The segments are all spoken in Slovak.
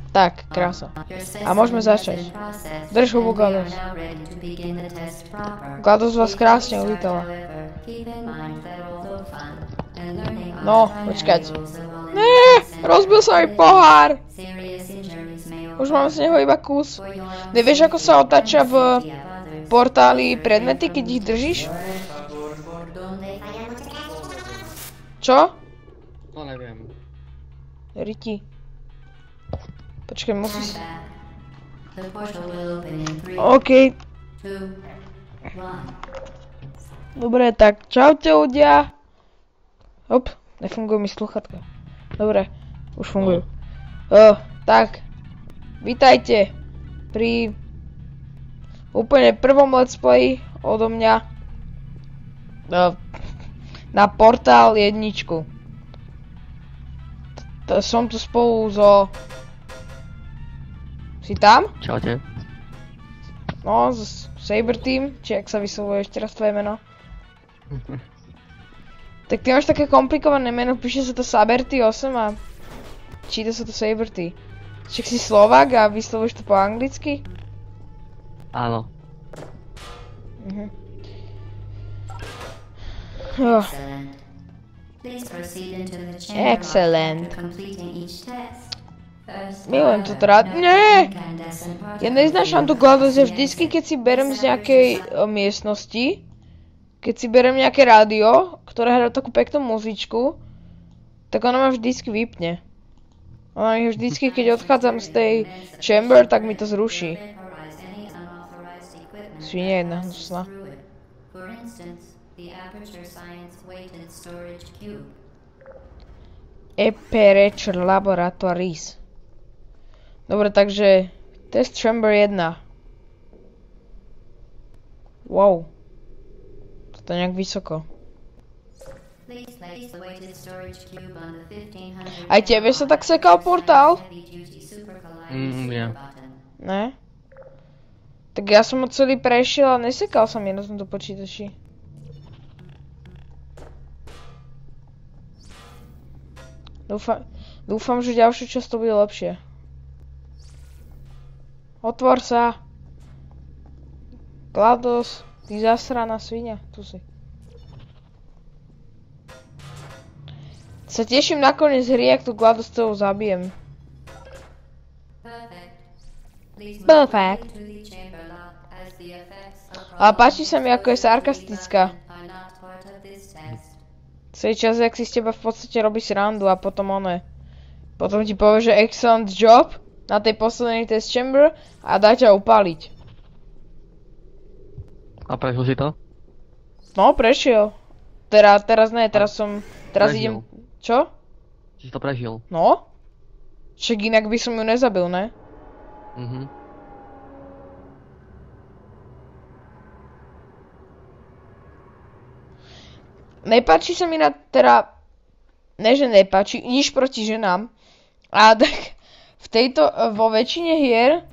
Tak, krása. A môžeme začať. Drž hubu, GLaDOS. GLaDOS vás krásne uvítala. No, počkať. Rozbil sa mi pohár. Už mám z neho iba kus. Nevieš, ako sa otáča v portáli predmety, keď ich držíš? Čo? To neviem. Riti. Počkaj, musíš... OK. Dobre, tak čaute ľudia. Hop, nefungujú mi sluchatka. Dobre, už fungujú. Tak, vítajte pri úplne prvom let's play odo mňa na Portál 1. Som tu spolu so... Si tam? Čaute. No, z Saber Team, či jak sa vyslovuje ešte raz tvoje meno? Tak ty máš také komplikované meno, píše sa to Saberty 8 a číta sa to Saberty. Však si Slovák a vyslovuješ to po anglicky? Áno. Excellent. Milujem to teda. Nie! Ja neznášam tu GLaDOS, ja vždycky, keď si berem z nejakej miestnosti, keď si berem nejaké rádio, ktoré hrá takú peknú muzičku, tak ona ma vždycky vypne. Ona mi vždycky, keď odchádzam z tej chamber, tak mi to zruší. Svinia jedna hnusná. Aperture Laboratories. Dobre, takže test chamber 1. Wow. Toto je nejak vysoko. Aj tebe sa tak sekal portál? Nie. Ne? Tak ja som ho celý prešiel a nesekal sa mi na tomto počítači. Dúfam, že ďalšiu časť to bude lepšie. Otvor sa. GLaDOS, ty zasraná svinia, tu si. Sa teším nakoniec hry, ak tu GLaDOS celú zabijem. Perfect. Ale páči sa mi, ako je sarkastická. Celý čas, jak si z teba v podstate robí srandu a potom potom ti povie, že excellent job na tej poslednej test chamber a dá ťa upáliť. A prešiel si to? No, prešiel. Teraz ne, teraz idem... Čo? Si to prežil. No? Však inak by som ju nezabil, ne? Nepáči sa mi ne, že nepáči, nič proti ženám. A tak vo väčšine hier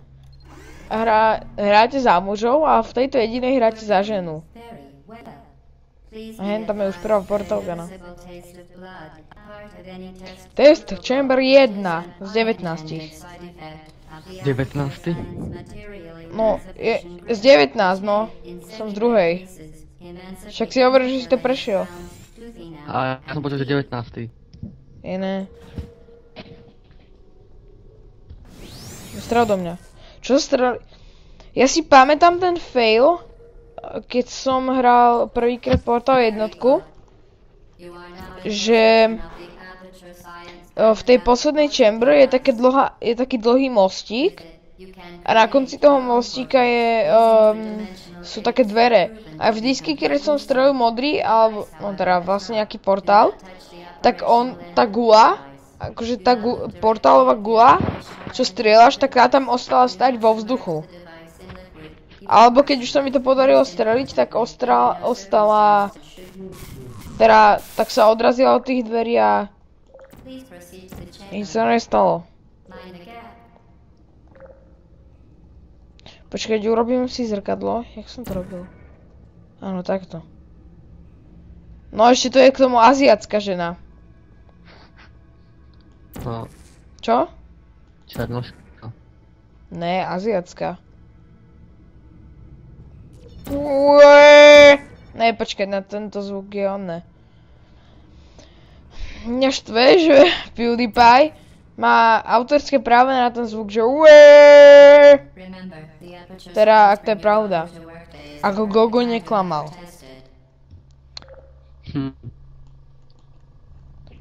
hráte za mužov a v tejto jedinej hráte za ženu. A hen tam je už prvá portálka, no. Test chamber 1 z 19. 19? No, z 19, no. Som z druhej. Však si hovoril, že si to prešiel. A ja som počul, že 19. Je ne. Strel do mňa. Čo strel... Ja si pamätám ten fail, keď som hral prvýkrát Portál 1, že v tej poslednej chamber je taký dlhý mostík a na konci toho mostíka sú také dvere. A vždycky, keď som strelil modrý, alebo no teda vlastne nejaký portál, tak tá gula, akože tá portálová gula, čo strieľaš, tak tá tam ostala stať vo vzduchu. Alebo keď už sa mi to podarilo streliť, tak ostala... Teda, tak sa odrazila od tých dverí a... Nič sa nestalo. Počkať, urobím si zrkadlo. Jak som to robil? Áno, takto. No ešte to je k tomu aziatská žena. No. Čo? Ne, aziatská. Ué. Ne, počkaj, na tento zvuk je on, ne. Mňa štve, že PewDiePie má autorské právo na ten zvuk, že ué. Teda, ak to je pravda. Ako Gogo neklamal.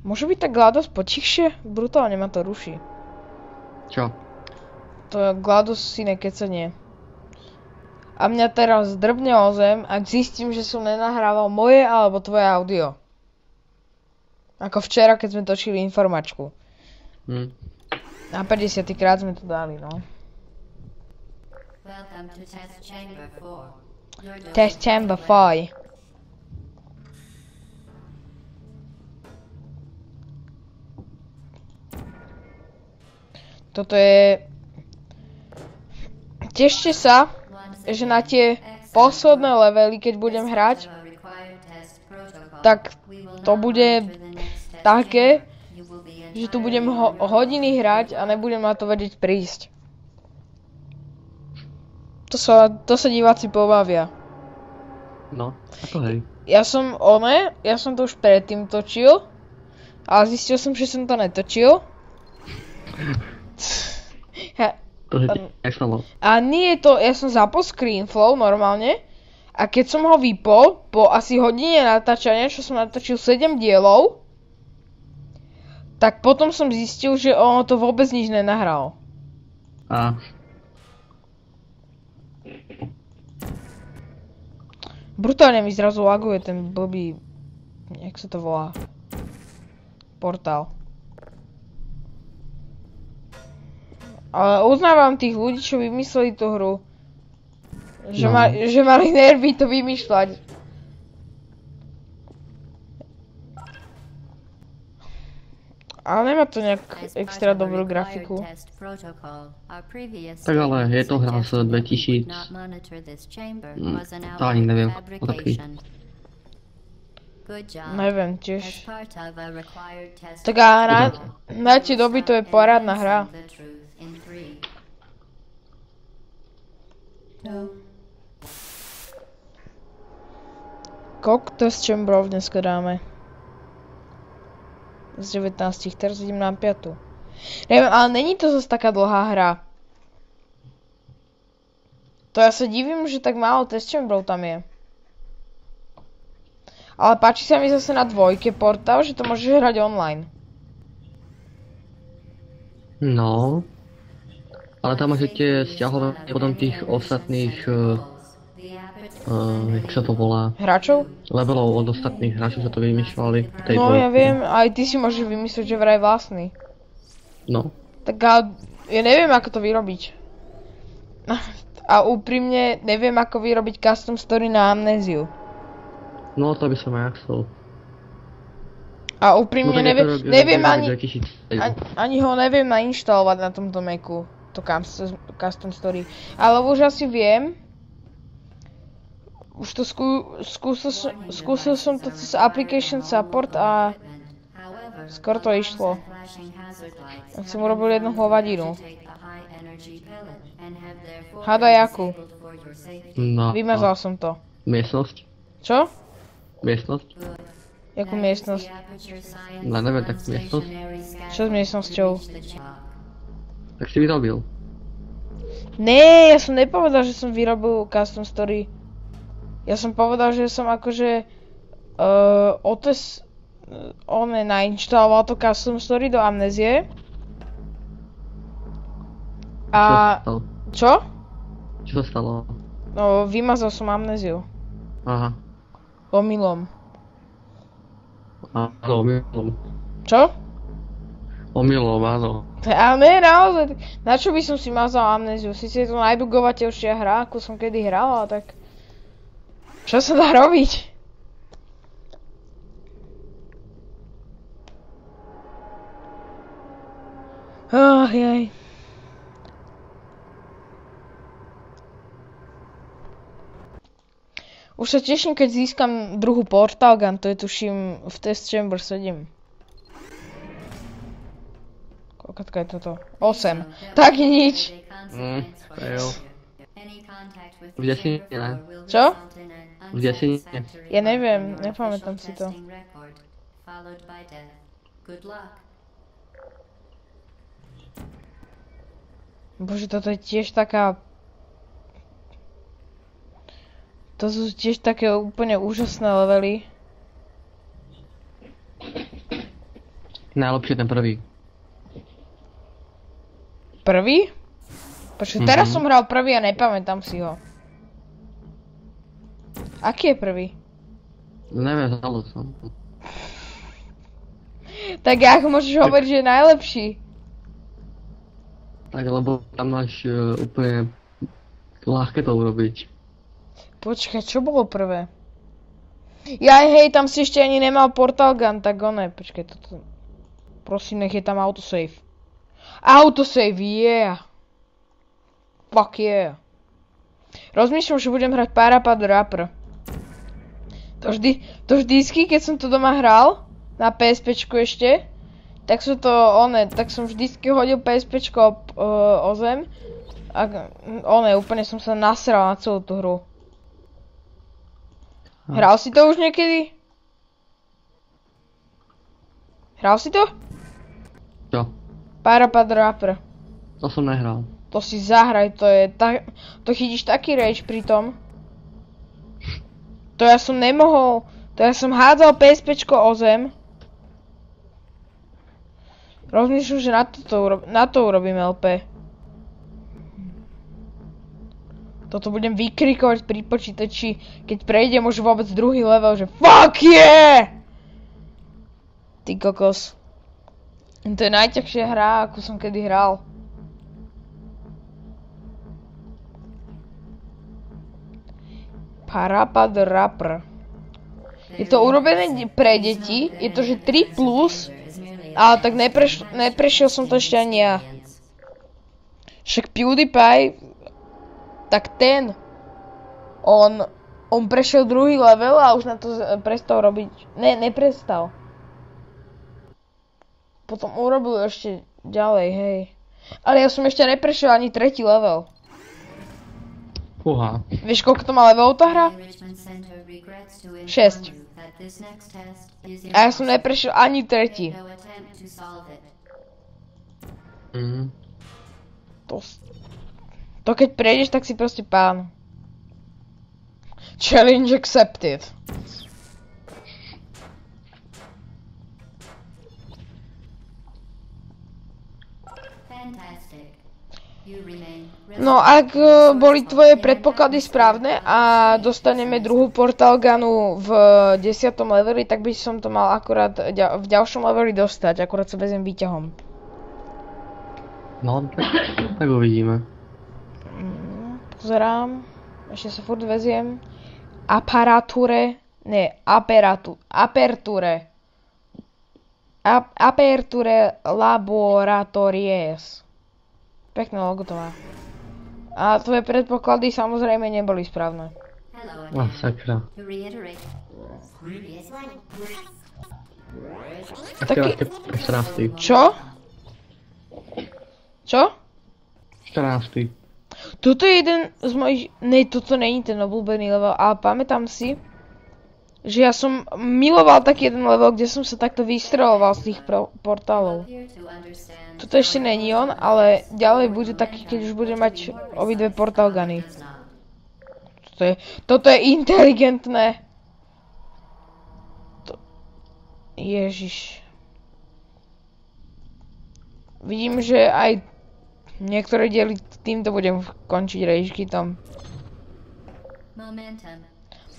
Môže byť tak GLaDOS potichšie? Brutálne ma to ruší. Čo? To GLaDOS si nekecenie. A mňa teraz drbne o zem, ak zistím, že som nenahrával moje alebo tvoje audio. Ako včera, keď sme točili informačku. Na 50. krát sme to dali, no. Test chamber 4. Toto je... Tešte sa, že na tie posledné levely, keď budem hrať, tak to bude také, že tu budem hodiny hrať a nebudem na to vedieť prísť. To sa diváci pobavia. No, ako hej. Ja som to už predtým točil, ale zistil som, že som to netočil. To je nestalo. A nie je to, ja som zapol ScreenFlow normálne a keď som ho vypol, po asi hodine natáčania, čo som natočil 7 dielov, tak potom som zistil, že ono to vôbec nič nenahralo. Brutálne mi zrazu laguje ten blbý, jak sa to volá, portál. Ale uznávam tých ľudí, čo vymysleli tú hru. Že mali nervy to vymýšľať. Ale nemá to nejak extra dobrú grafiku. Tak ale je to hra z 2000... To ani neviem, odaký. Neviem tiež. Tak a na tie doby to je parádna hra. Koľko test chamberov dneska dáme? Z 19, teraz idem na 5. Neviem, ale není to zase taká dlhá hra. To ja sa divím, že tak málo test chamberov tam je. Ale páči sa mi zase na 2 portál, že to môžeš hrať online. No. Ale tam môžete stiahovať potom tých ostatných... jak sa to volá? Hráčov? Levelov od ostatných hráčov sa to vymýšľali. No ja viem, aj ty si môžeš vymyslieť, že vraj vlastný. No. Tak ja neviem, ako to vyrobiť. A úprimne neviem, ako vyrobiť custom story na Amnéziu. No to by som aj chcel. A úprimne neviem ani ho neviem nainštalovať na tomto Macu. To custom story. Ale už asi viem. Už to skúsil som to cez application support a skoro to išlo. Tak som urobil jednu hovadinu. Hádaj akú? No. Vymazal som to. Miestnosť? Čo? Miestnosť? Jakú miestnosť? No neviem, tak miestnosť? Čo s miestnosťou? Tak si vyrobil. Nee, ja som nepovedal, že som vyrobil custom story. Ja som povedal, že som akože nainštaloval to custom story do Amnézie. A... Čo? Čo sa stalo? No, vymazal som Amnéziu. Aha. Omylom. Áno, omylom. Čo? Omylom, áno. Ale ne, naozaj. Na čo by som si mazal Amnéziu? Sice je to najbugovateľšia hra, ako som kedy hral, ale tak... Čo sa dá robiť? Jaj. Už sa teším, keď získam druhú Portal Gun, to je tuším v Test Chamber 7. Koľko je toto? 8. Tak nič. Fail. V desine, ne? Čo? V desine. Ja neviem, nepamätám si to. Bože, toto je tiež taká... To sú tiež také úplne úžasné levely. Najlepšie ten prvý. Prvý? Počkaj, teraz som hral prvý a nepamätám si ho. Aký je prvý? Neviem, znalo som. Tak ako môžeš hovoriť, že je najlepší? Tak, lebo tam máš úplne ľahké to urobiť. Počkaj, čo bolo prvé? Jaj, hej, tam si ešte ani nemal portal gun, tak one, počkaj, toto... Prosím, nech je tam autosave. Autosave, yeah! Fuck yeah. Rozmýšľam, že budem hrať Parappa the Rapper. To vždycky, keď som to doma hral, na PSPčku ešte, tak som vždycky hodil PSPčko o zem a úplne som sa nasral na celú tú hru. Hral si to už niekedy? Hral si to? Čo? Parappa the Rapper. To som nehral. To si zahraj, to je tak... To chytíš taký rage pri tom. To ja som nemohol... To ja som hádzal PSPčko o zem. Rozmýšľam, že na to urobím LP. Toto budem vykrikovať pri počítači, keď prejdem už vôbec druhý level, že FUCK yeah! Ty kokos. To je najťažšia hra, akú som kedy hral. Parappa the Rapper. Je to urobené pre deti, je to že 3+, ale tak neprešiel som to ešte ani ja. Však PewDiePie, tak ten, on prešiel druhý level a už na to prestal robiť, neprestal. Potom urobil ešte ďalej, hej. Ale ja som ešte neprešiel ani tretí level. Fúha. Vieš, koľko to má levelov tá hra? 6. A ja som neprešiel ani tretí. To keď prejdeš, tak si proste pán. Challenge accepted. No ak boli tvoje predpoklady správne a dostaneme druhú portal gunu v 10. leveli, tak by som to mal akurát v ďalšom leveli dostať, akurát sa vezem výťahom. No, tak uvidíme. Pozerám, ešte sa furt veziem. Aperture Laboratories. Pekné logo to má. A tvoje predpoklady samozrejme neboli správne. Sakra. Taký... 14. Čo? Čo? 14. Toto je jeden z mojich... Ne, toto není ten obľúbený level, ale pamätám si, že ja som miloval taký jeden level, kde som sa takto vystreloval z tých portálov. Toto ešte není on, ale ďalej bude taký, keď už budem mať obidve portal guny. Toto je inteligentné. Ježiš. Vidím, že aj niektoré diely týmto budem končiť rage kitom.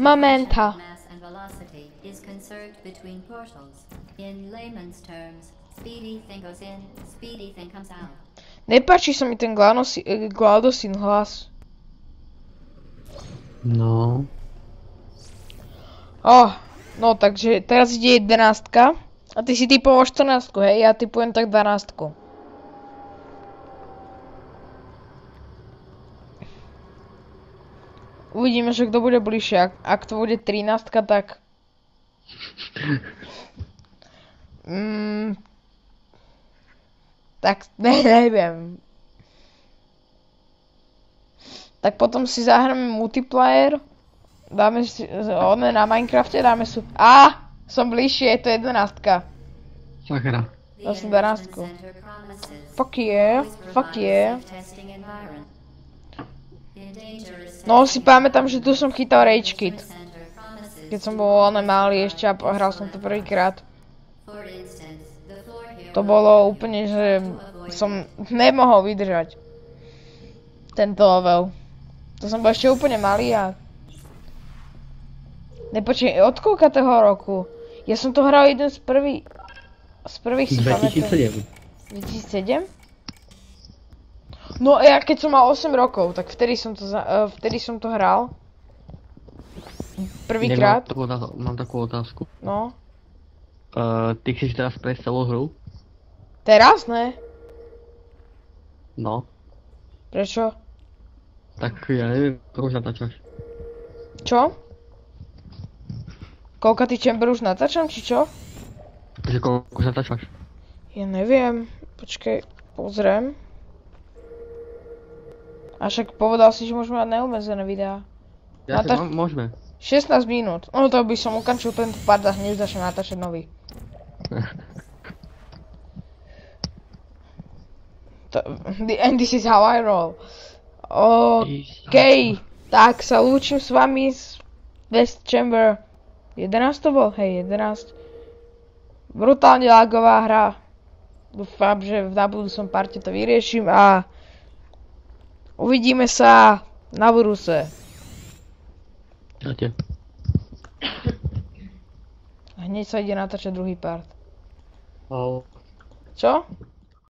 Momenta. Nepáči sa mi ten GLaDOSin hlas. No. No takže teraz ide 11. A ty si typoval 14, hej? Ja typujem tak 12. Uvidíme, že kto bude bližšie. Ak to bude 13, tak... Tak neviem. Tak potom si zahráme multiplayer. Dáme si, na Minecrafte dáme si... Som bližšie, je to 11. Sakra. Ja som 12. Fuck yeah, fuck yeah. No si pamätám, že tu som chytal Rage Kit. Keď som bol malý ešte a hral som to prvýkrát. To bolo úplne, že som nemohol vydržať. Tento level. To som bol ešte úplne malý a... Nepočkej, od koľkatého roku? Ja som to hral jeden z prvých si pamätám. 2007? No ja keď som mal 8 rokov, tak vtedy som to hral. Prvýkrát. Mám takú otázku. No. Ty chceš teraz prejsť celú hru? Teraz ne? No. Prečo? Tak ja neviem, koľko už natáčaš. Čo? Koľkatý chamber už natáčam, či čo? Že koľko už natáčaš? Ja neviem. Počkej, pozriem. A však povedal si, že môžeme mať neobmedzené videá. Ja môžeme. 16 minút. No to by som ukončil tento part a hneď začnem natáčať nový. And this is how I roll. OK. Tak sa lúčim s vami z West Chamber. 11 to bol? Hej, 11. Brutálne lagová hra. Dúfam, že v budúcom parte to vyriešim a uvidíme sa na budúce. Čaute. Hneď sa ide natáčať druhý part. Ahoj. Čo?